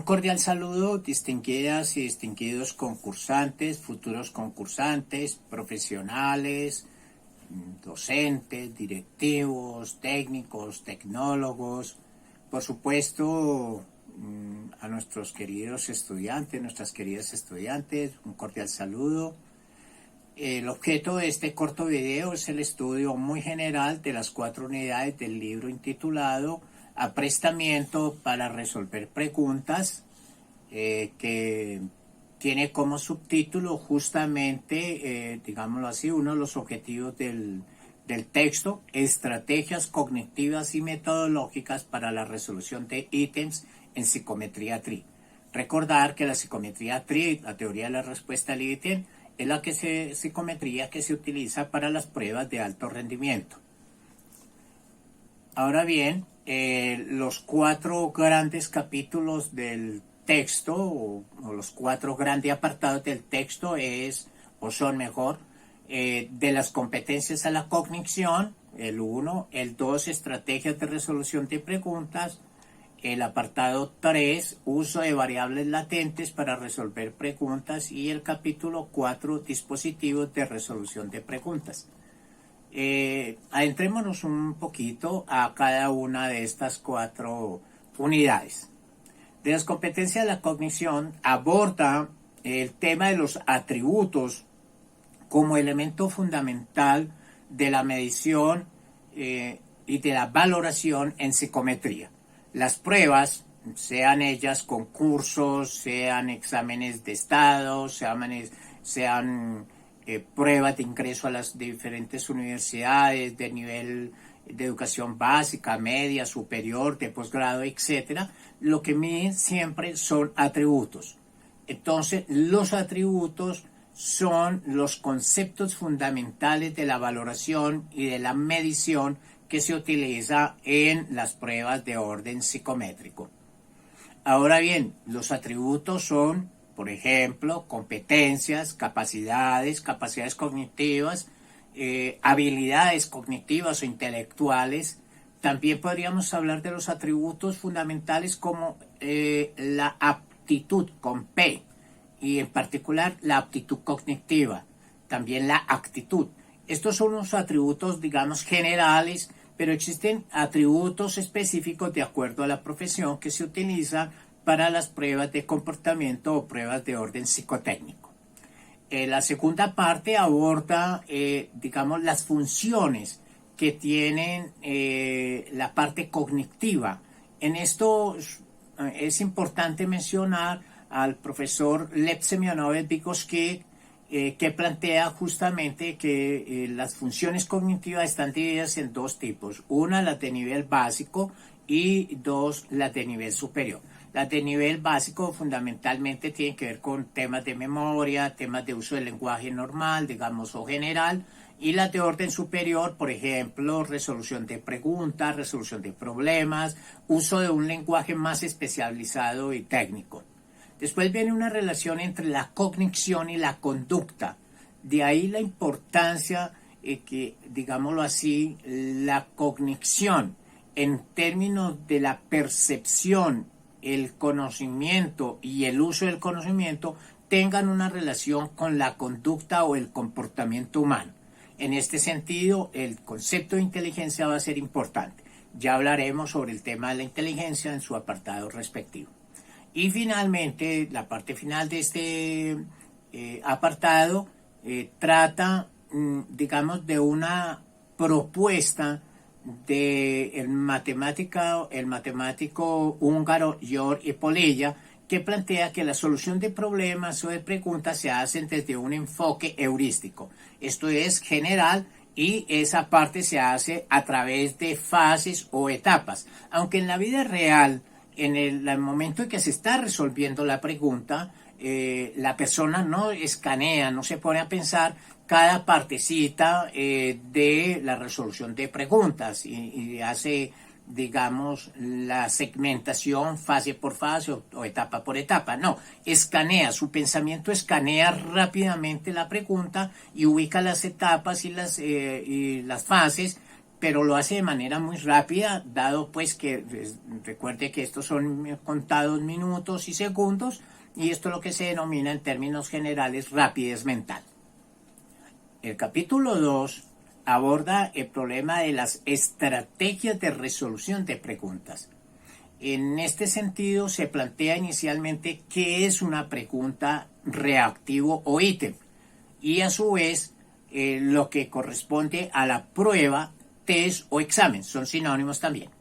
cordial saludo, distinguidas y distinguidos concursantes, futuros concursantes, profesionales, docentes, directivos, técnicos, tecnólogos, por supuesto a nuestros queridos estudiantes, nuestras queridas estudiantes, un cordial saludo. El objeto de este corto video es el estudio muy general de las 4 unidades del libro intitulado Aprestamiento para resolver preguntas, que tiene como subtítulo justamente, digámoslo así, uno de los objetivos del texto: estrategias cognitivas y metodológicas para la resolución de ítems en psicometría TRI. Recordar que la psicometría TRI, la teoría de la respuesta al ítem, es la psicometría que se utiliza para las pruebas de alto rendimiento. Ahora bien, los 4 grandes capítulos del texto, o los 4 grandes apartados del texto son de las competencias a la cognición, el 1, el 2, estrategias de resolución de preguntas, el apartado 3, uso de variables latentes para resolver preguntas, y el capítulo 4, dispositivos de resolución de preguntas. Adentrémonos un poquito a cada una de estas 4 unidades. De las competencias de la cognición aborda el tema de los atributos como elemento fundamental de la medición y de la valoración en psicometría. Las pruebas, sean ellas concursos, sean exámenes de estado, sean pruebas de ingreso a las diferentes universidades de nivel de educación básica, media, superior, de posgrado, etcétera, lo que miden siempre son atributos. Entonces, los atributos son los conceptos fundamentales de la valoración y de la medición que se utiliza en las pruebas de orden psicométrico. Ahora bien, los atributos son, por ejemplo, competencias, capacidades cognitivas, habilidades cognitivas o intelectuales. También podríamos hablar de los atributos fundamentales como la aptitud con P, y en particular la aptitud cognitiva, también la actitud. Estos son unos atributos, digamos, generales, pero existen atributos específicos de acuerdo a la profesión que se utilizan para las pruebas de comportamiento o pruebas de orden psicotécnico. La segunda parte aborda, digamos, las funciones que tienen la parte cognitiva. En esto es importante mencionar al profesor Lev Semyonovich-Vygotsky, que plantea justamente que las funciones cognitivas están divididas en 2 tipos. Una, las de nivel básico, y 2, las de nivel superior. Las de nivel básico fundamentalmente tienen que ver con temas de memoria, temas de uso del lenguaje normal, digamos, o general, y las de orden superior, por ejemplo, resolución de preguntas, resolución de problemas, uso de un lenguaje más especializado y técnico. Después viene una relación entre la cognición y la conducta. De ahí la importancia que, digámoslo así, la cognición en términos de la percepción, el conocimiento y el uso del conocimiento tengan una relación con la conducta o el comportamiento humano. En este sentido, el concepto de inteligencia va a ser importante. Ya hablaremos sobre el tema de la inteligencia en su apartado respectivo. Y finalmente, la parte final de este apartado trata, digamos, de una propuesta del matemático húngaro György Polya, que plantea que la solución de problemas o de preguntas se hacen desde un enfoque heurístico. Esto es general, y esa parte se hace a través de fases o etapas. Aunque en la vida real, en el momento en que se está resolviendo la pregunta, la persona no escanea, no se pone a pensar cada partecita de la resolución de preguntas y hace, digamos, la segmentación fase por fase o etapa por etapa. No, escanea, su pensamiento escanea rápidamente la pregunta y ubica las etapas y las fases pero lo hace de manera muy rápida, dado pues que recuerde que estos son contados minutos y segundos, y esto es lo que se denomina en términos generales rapidez mental. El capítulo 2 aborda el problema de las estrategias de resolución de preguntas. En este sentido se plantea inicialmente qué es una pregunta, reactivo o ítem, y a su vez lo que corresponde a la prueba, test o examen, son sinónimos también.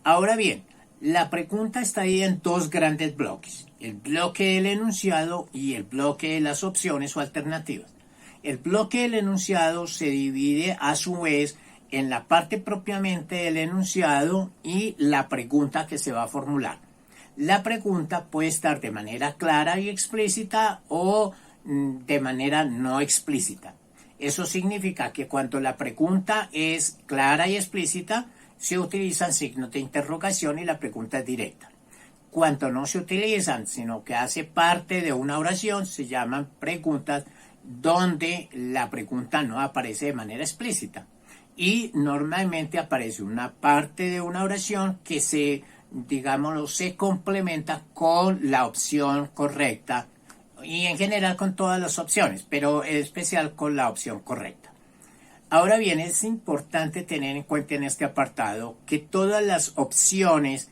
Ahora bien, la pregunta está dividida en dos grandes bloques, el bloque del enunciado y el bloque de las opciones o alternativas. El bloque del enunciado se divide a su vez en la parte propiamente del enunciado y la pregunta que se va a formular. La pregunta puede estar de manera clara y explícita o de manera no explícita. Eso significa que cuando la pregunta es clara y explícita, se utilizan signos de interrogación y la pregunta es directa. Cuando no se utilizan, sino que hace parte de una oración, se llaman preguntas donde la pregunta no aparece de manera explícita. Y normalmente aparece una parte de una oración que se complementa con la opción correcta y en general con todas las opciones, pero en especial con la opción correcta. Ahora bien, es importante tener en cuenta en este apartado que todas las opciones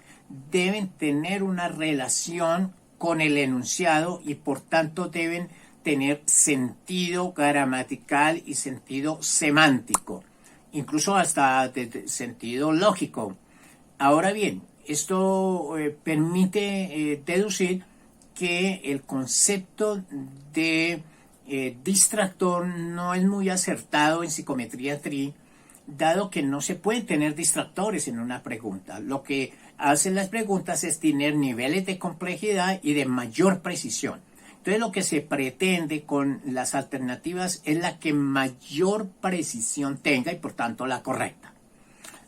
deben tener una relación con el enunciado y por tanto deben tener sentido gramatical y sentido semántico, incluso hasta de sentido lógico. Ahora bien, esto permite deducir que el concepto de distractor no es muy acertado en psicometría TRI, dado que no se pueden tener distractores en una pregunta. Lo que hacen las preguntas es tener niveles de complejidad y de mayor precisión. Entonces lo que se pretende con las alternativas es la que mayor precisión tenga y por tanto la correcta.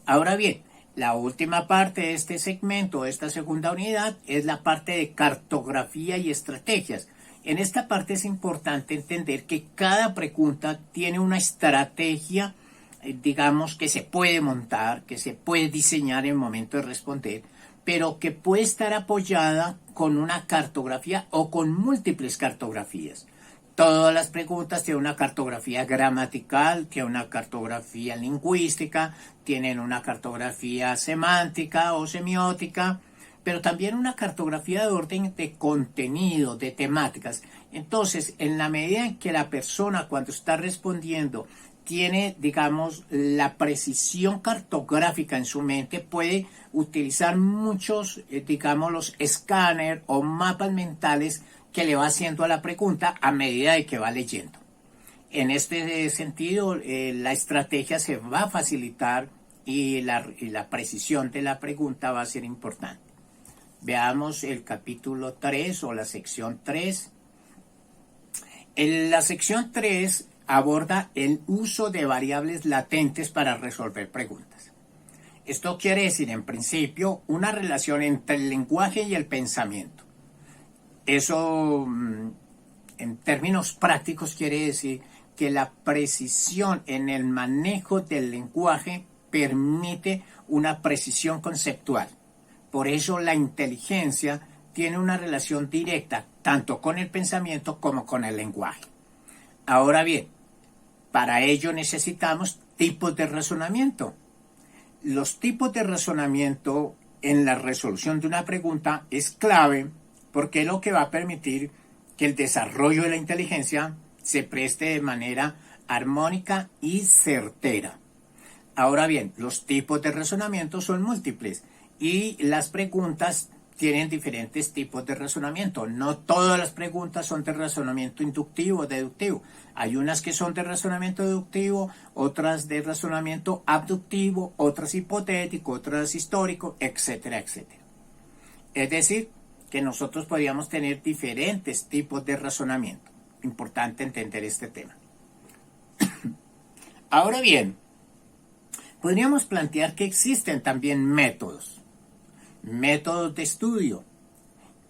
Ahora bien, la última parte de este segmento, de esta segunda unidad, es la parte de cartografía y estrategias. En esta parte es importante entender que cada pregunta tiene una estrategia, que se puede montar, que se puede diseñar en el momento de responder, pero que puede estar apoyada con una cartografía o con múltiples cartografías. Todas las preguntas tienen una cartografía gramatical, tienen una cartografía lingüística, tienen una cartografía semántica o semiótica, pero también una cartografía de orden de contenido, de temáticas. Entonces, en la medida en que la persona cuando está respondiendo tiene, la precisión cartográfica en su mente, puede utilizar muchos, los escáneres o mapas mentales que le va haciendo a la pregunta a medida de que va leyendo. En este sentido, la estrategia se va a facilitar y la precisión de la pregunta va a ser importante. Veamos el capítulo 3 o la sección 3. En la sección 3 aborda el uso de variables latentes para resolver preguntas. Esto quiere decir, en principio, una relación entre el lenguaje y el pensamiento. Eso, en términos prácticos, quiere decir que la precisión en el manejo del lenguaje permite una precisión conceptual. Por eso la inteligencia tiene una relación directa tanto con el pensamiento como con el lenguaje. Ahora bien, para ello necesitamos tipos de razonamiento. Los tipos de razonamiento en la resolución de una pregunta es clave porque es lo que va a permitir que el desarrollo de la inteligencia se preste de manera armónica y certera. Ahora bien, los tipos de razonamiento son múltiples y las preguntas tienen diferentes tipos de razonamiento. No todas las preguntas son de razonamiento inductivo o deductivo. Hay unas que son de razonamiento deductivo, otras de razonamiento abductivo, otras hipotético, otras histórico, etcétera, etcétera. Es decir, que nosotros podríamos tener diferentes tipos de razonamiento. Importante entender este tema. Ahora bien, podríamos plantear que existen también métodos de estudio,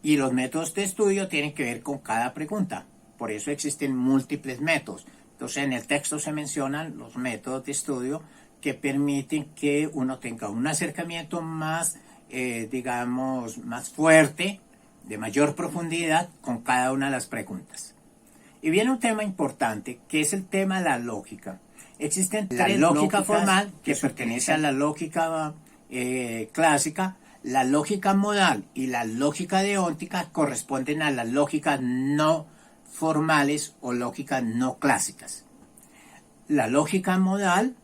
y los métodos de estudio tienen que ver con cada pregunta. Por eso existen múltiples métodos. Entonces en el texto se mencionan los métodos de estudio, que permiten que uno tenga un acercamiento más, digamos, más fuerte, de mayor profundidad con cada una de las preguntas. Y viene un tema importante, que es el tema de la lógica. Existen tres lógica formal, que pertenece a la lógica clásica. La lógica modal y la lógica deóntica corresponden a las lógicas no formales o lógicas no clásicas. La lógica modal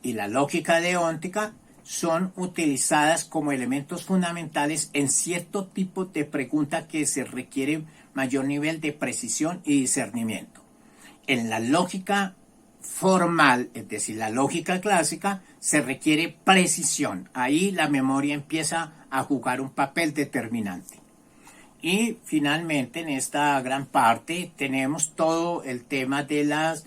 y la lógica deóntica son utilizadas como elementos fundamentales en cierto tipo de pregunta que se requiere mayor nivel de precisión y discernimiento. En la lógica formal, es decir, la lógica clásica, se requiere precisión. Ahí la memoria empieza a jugar un papel determinante. Y finalmente, en esta gran parte, tenemos todo el tema de las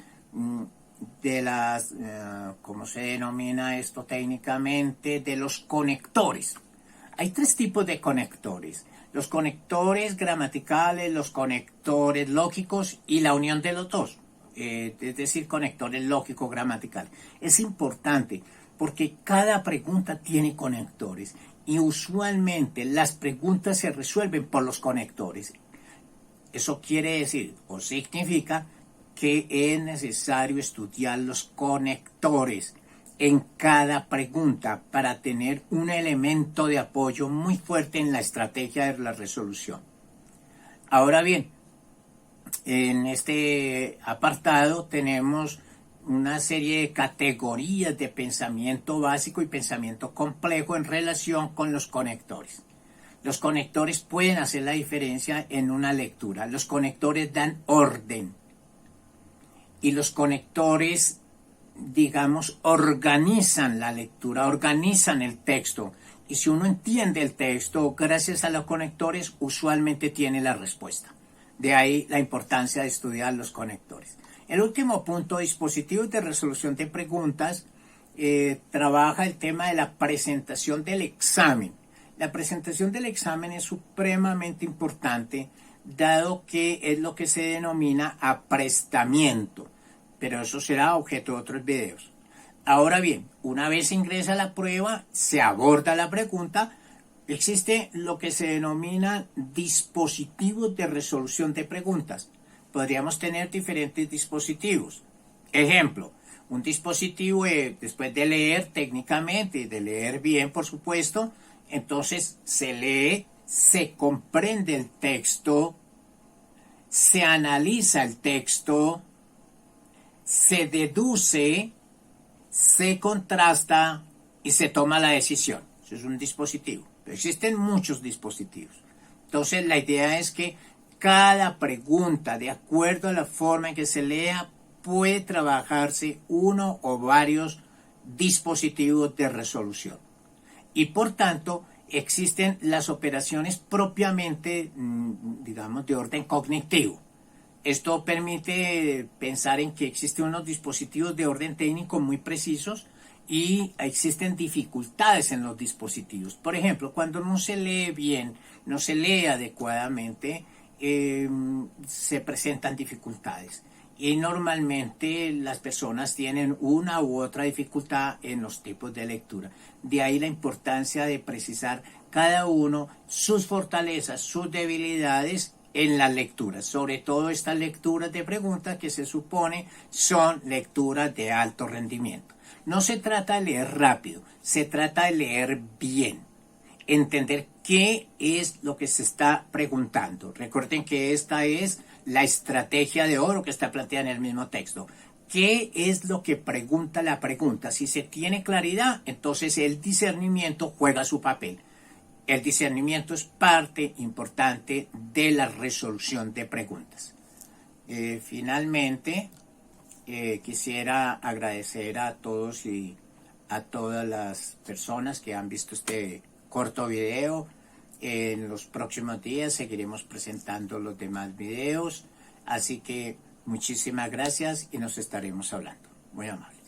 ¿cómo se denomina esto técnicamente? De los conectores. Hay tres tipos de conectores: los conectores gramaticales, los conectores lógicos y la unión de los dos, es decir, conectores lógico-gramaticales. Es importante porque cada pregunta tiene conectores y usualmente las preguntas se resuelven por los conectores. Eso quiere decir o significa que es necesario estudiar los conectores en cada pregunta para tener un elemento de apoyo muy fuerte en la estrategia de la resolución. Ahora bien, en este apartado tenemos una serie de categorías de pensamiento básico y pensamiento complejo en relación con los conectores. Los conectores pueden hacer la diferencia en una lectura. Los conectores dan orden. Y los conectores, digamos, organizan la lectura, organizan el texto. Y si uno entiende el texto, gracias a los conectores, usualmente tiene la respuesta. De ahí la importancia de estudiar los conectores. El último punto, dispositivos de resolución de preguntas, trabaja el tema de la presentación del examen. La presentación del examen es supremamente importante, dado que es lo que se denomina aprestamiento, pero eso será objeto de otros videos. Ahora bien, una vez se ingresa a la prueba, se aborda la pregunta, existe lo que se denomina dispositivos de resolución de preguntas. Podríamos tener diferentes dispositivos. Ejemplo, un dispositivo después de leer técnicamente, de leer bien por supuesto, entonces se lee, se comprende el texto, se analiza el texto, se deduce, se contrasta y se toma la decisión. Eso es un dispositivo. Pero existen muchos dispositivos. Entonces la idea es que cada pregunta, de acuerdo a la forma en que se lea, puede trabajarse uno o varios dispositivos de resolución. Y por tanto, existen las operaciones propiamente, digamos, de orden cognitivo. Esto permite pensar en que existen unos dispositivos de orden técnico muy precisos y existen dificultades en los dispositivos. Por ejemplo, cuando no se lee bien, no se lee adecuadamente, se presentan dificultades. Y normalmente las personas tienen una u otra dificultad en los tipos de lectura. De ahí la importancia de precisar cada uno sus fortalezas, sus debilidades en las lecturas. Sobre todo estas lecturas de preguntas que se supone son lecturas de alto rendimiento. No se trata de leer rápido, se trata de leer bien. Entender qué es lo que se está preguntando. Recuerden que esta es la estrategia de oro que está planteada en el mismo texto. ¿Qué es lo que pregunta la pregunta? Si se tiene claridad, entonces el discernimiento juega su papel. El discernimiento es parte importante de la resolución de preguntas. Finalmente, quisiera agradecer a todos y a todas las personas que han visto este corto video. En los próximos días seguiremos presentando los demás videos, así que muchísimas gracias y nos estaremos hablando. Muy amable.